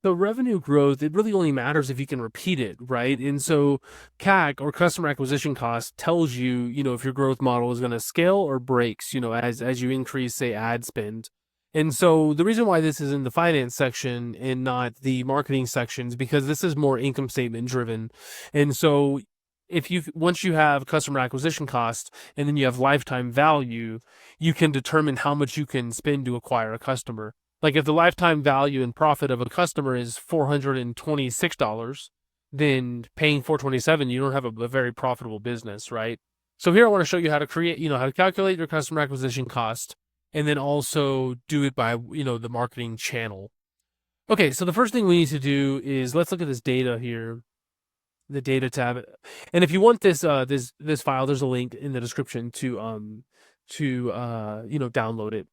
The revenue growth, it really only matters if you can repeat it, right? And so CAC, or customer acquisition cost, tells you, if your growth model is going to scale or breaks, as you increase, say, ad spend. And so the reason why this is in the finance section and not the marketing section is because this is more income statement driven. And so once you have customer acquisition cost and then you have lifetime value, you can determine how much you can spend to acquire a customer. Like if the lifetime value and profit of a customer is $426, then paying $427, you don't have a very profitable business, right? So here I want to show you how to create, how to calculate your customer acquisition cost and then also do it by, the marketing channel. Okay, so the first thing we need to do is let's look at this data here, the data tab. And if you want this file, there's a link in the description to download it.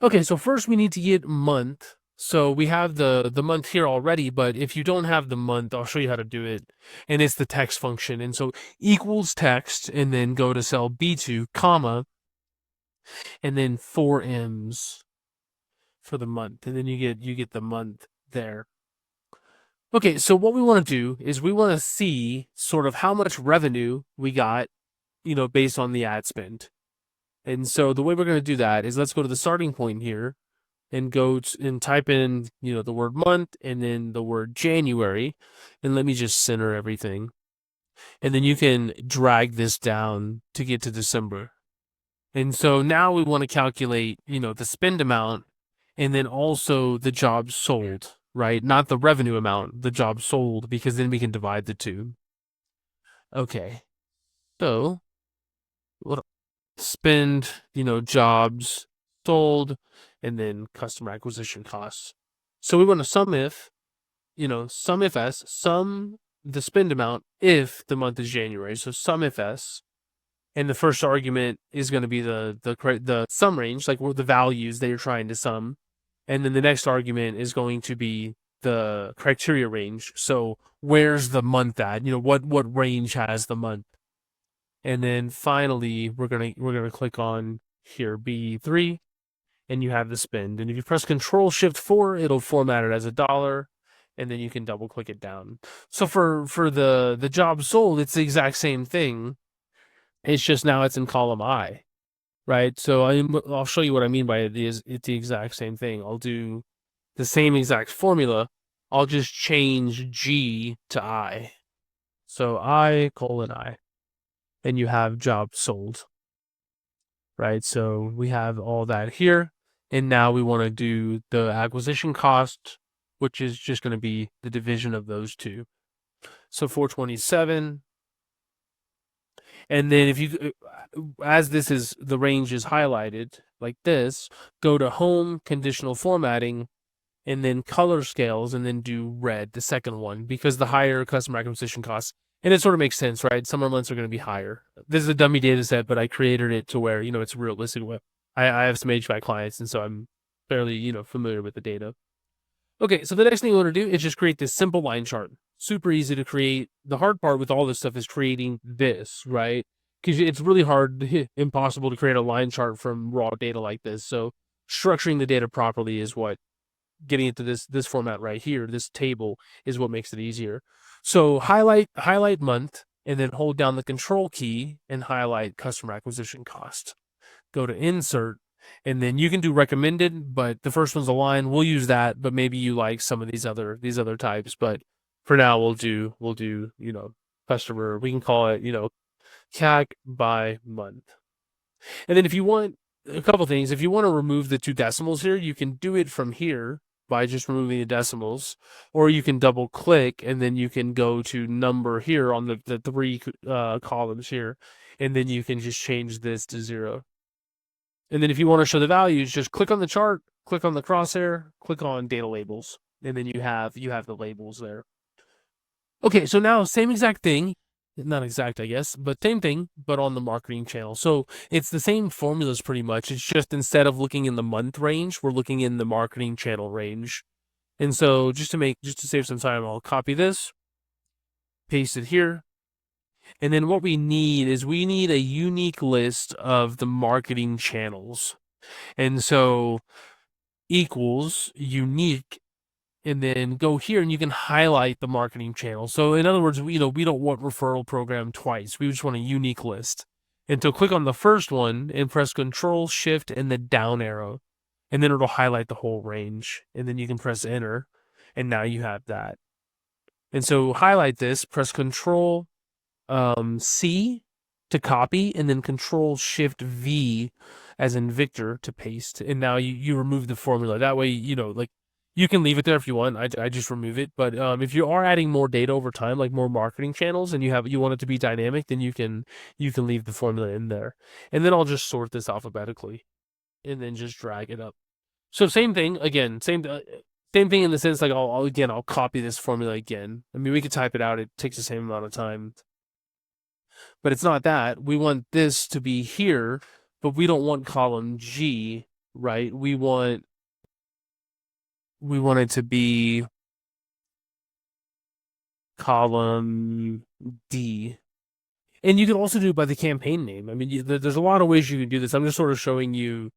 Okay, so first we need to get month. So we have the month here already, but if you don't have the month, I'll show you how to do it. And it's the text function. And so equals text, and then go to cell B2, comma, and then 4Ms for the month. And then you get the month there. Okay, so what we want to do is we want to see sort of how much revenue we got, based on the ad spend. And so the way we're going to do that is let's go to the starting point here and and type in, the word month and then the word January. And let me just center everything. And then you can drag this down to get to December. And so now we want to calculate, the spend amount and then also the jobs sold, right? Not the revenue amount, the jobs sold, because then we can divide the two. Okay. So we'll spend, jobs sold, and then customer acquisition costs. So we want to SUMIF, SUMIFS, sum the spend amount if the month is January. So SUMIFS, and the first argument is going to be the sum range, like the values that you're trying to sum, and then the next argument is going to be the criteria range. So where's the month at? What range has the month? And then finally, we're gonna click on here B3, and you have the spend. And if you press Control-Shift-4, it'll format it as $1, and then you can double click it down. So for the job sold, it's the exact same thing. It's just now it's in column I, right? So I'll show you what I mean by it. It's the exact same thing. I'll do the same exact formula. I'll just change G to I. So I:I, and you have job sold, right? So we have all that here. And now we want to do the acquisition cost, which is just going to be the division of those two. So 427. And then if you, as the range is highlighted like this, go to home, conditional formatting, and then color scales, and then do red, the second one, because the higher customer acquisition costs. And it sort of makes sense, right? Summer months are going to be higher. This is a dummy data set, but I created it to where, it's realistic. I have some HVAC clients, and so I'm fairly, familiar with the data. Okay, so the next thing you want to do is just create this simple line chart. Super easy to create. The hard part with all this stuff is creating this, right? Because it's really hard, impossible to create a line chart from raw data like this. So structuring the data properly is what, getting into this format right here, this table, is what makes it easier. So highlight month, and then hold down the control key and highlight customer acquisition cost. Go to insert, and then you can do recommended, but the first one's a line. We'll use that, but maybe you like some of these other types. But for now, we'll do customer. We can call it CAC by month. And then if you want a couple things, if you want to remove the 2 decimals here, you can do it from here by just removing the decimals, or you can double click and then you can go to number here on the 3 columns here, and then you can just change this to 0. And then if you want to show the values, just click on the chart, click on the crosshair, click on data labels, and then you have the labels there. Okay, so now same exact thing. Not exact, I guess, but same thing, but on the marketing channel. So it's the same formulas pretty much. It's just instead of looking in the month range, we're looking in the marketing channel range. And so just to save some time, I'll copy this, paste it here. And then what we need is we need a unique list of the marketing channels. And so equals unique, and then go here and you can highlight the marketing channel. So in other words, we don't want referral program twice. We just want a unique list. And so click on the first one and press Control, Shift, and the down arrow. And then it'll highlight the whole range. And then you can press Enter. And now you have that. And so highlight this, press Control C to copy, and then Control Shift V as in Victor to paste. And now you remove the formula. That way, like you can leave it there if you want. I just remove it. But if you are adding more data over time, like more marketing channels, and you want it to be dynamic, then you can leave the formula in there. And then I'll just sort this alphabetically, and then just drag it up. So same thing again, same thing in the sense like I'll copy this formula again. I mean, we could type it out. It takes the same amount of time. But it's not that. We want this to be here, but we don't want column G, right? We want it to be column D. And you can also do it by the campaign name. I mean, there's a lot of ways you can do this. I'm just sort of showing you,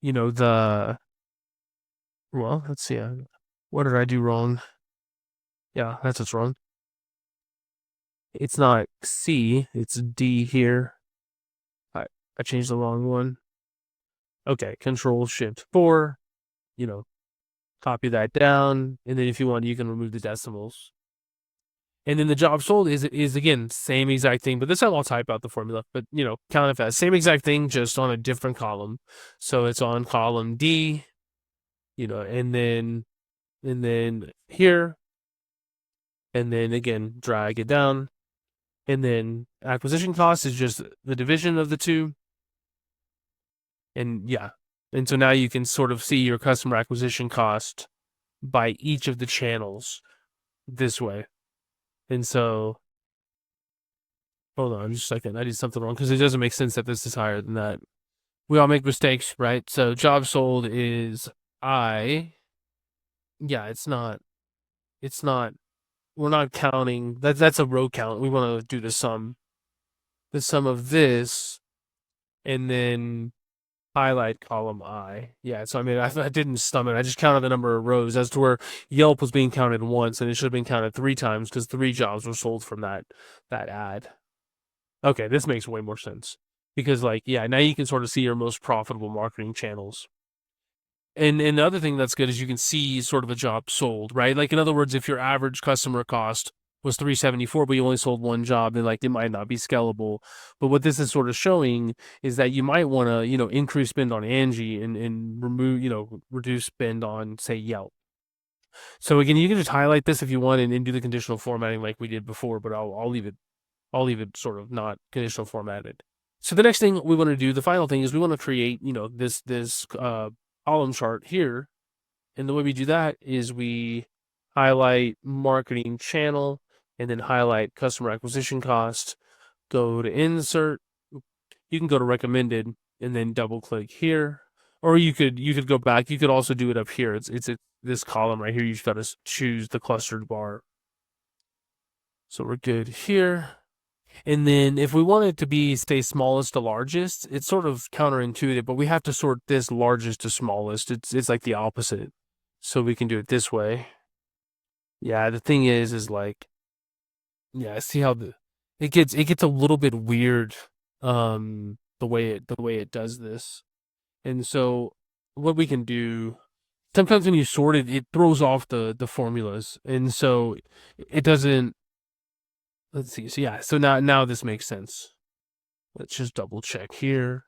well, let's see. What did I do wrong? Yeah, that's what's wrong. It's not C, it's D here. I changed the wrong one. Okay, Control Shift 4, copy that down, and then if you want, you can remove the decimals. And then the job sold is again, same exact thing, but this time I'll type out the formula, but count it fast. Same exact thing, just on a different column. So it's on column D, and then here, and then again, drag it down. And then acquisition cost is just the division of the two. And yeah. And so now you can sort of see your customer acquisition cost by each of the channels this way. And so, hold on just a second. I did something wrong because it doesn't make sense that this is higher than that. We all make mistakes, right? So job sold is I. Yeah, it's not. We're not counting. That's a row count. We want to do the sum of this, and then highlight column I. Yeah, so I mean, I didn't sum it. I just counted the number of rows as to where Yelp was being counted once, and it should have been counted 3 times because 3 jobs were sold from that ad. Okay, this makes way more sense because, like, yeah, now you can sort of see your most profitable marketing channels. And the other thing that's good is you can see sort of a job sold, right? Like, in other words, if your average customer cost was $374, but you only sold 1 job, then like it might not be scalable. But what this is sort of showing is that you might want to, increase spend on Angie and remove, reduce spend on, say, Yelp. So again, you can just highlight this if you want and do the conditional formatting like we did before, but I'll leave it sort of not conditional formatted. So the next thing we want to do, the final thing is we want to create, this column chart here. And the way we do that is we highlight marketing channel and then highlight customer acquisition cost, go to insert. You can go to recommended and then double click here, or you could go back. You could also do it up here. It's this column right here. You just got to choose the clustered bar. So we're good here. And then if we want it to be, say, smallest to largest, it's sort of counterintuitive, but we have to sort this largest to smallest. It's like the opposite. So we can do it this way. Yeah, the thing is like, yeah, see how it gets a little bit weird, the way it does this. And so what we can do, sometimes when you sort it, it throws off the formulas. And so it doesn't, let's see. So yeah, so now this makes sense. Let's just double check here.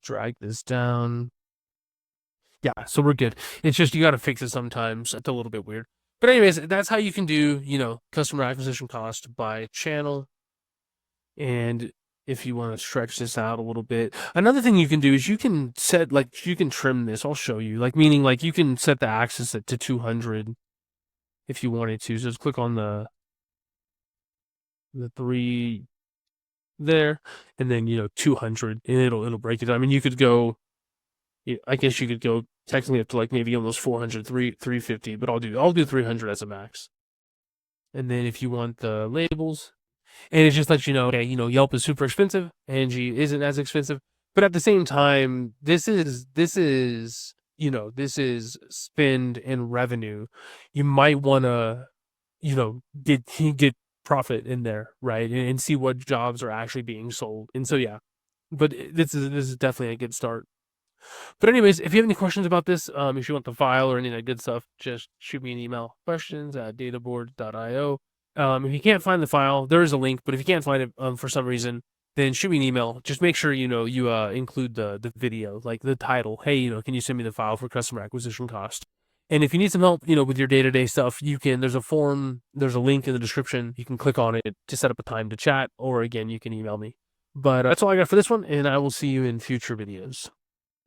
Drag this down. Yeah, so we're good. It's just you got to fix it sometimes. It's a little bit weird. But anyways, that's how you can do, customer acquisition cost by channel. And if you want to stretch this out a little bit, another thing you can do is you can set, like, you can trim this. I'll show you, like, meaning like you can set the axis to 200 if you wanted to. So just click on the 3 there, and then 200, and it'll break it down. I mean, you could go, I guess you could go technically up to like maybe almost 400, 350, but I'll do 300 as a max. And then if you want the labels, and it just lets you know, okay, Yelp is super expensive, Angie isn't as expensive, but at the same time, this is this is spend and revenue, you might want to, get profit in there, right? And see what jobs are actually being sold. And so, yeah, but this is definitely a good start. But anyways, if you have any questions about this, if you want the file or any of that good stuff, just shoot me an email, questions@databoard.io. If you can't find the file, there is a link, but if you can't find it for some reason, then shoot me an email. Just make sure, you include the video, like the title. Hey, can you send me the file for customer acquisition cost? And if you need some help, with your day-to-day stuff, there's a form, there's a link in the description. You can click on it to set up a time to chat, or again, you can email me. But that's all I got for this one, and I will see you in future videos.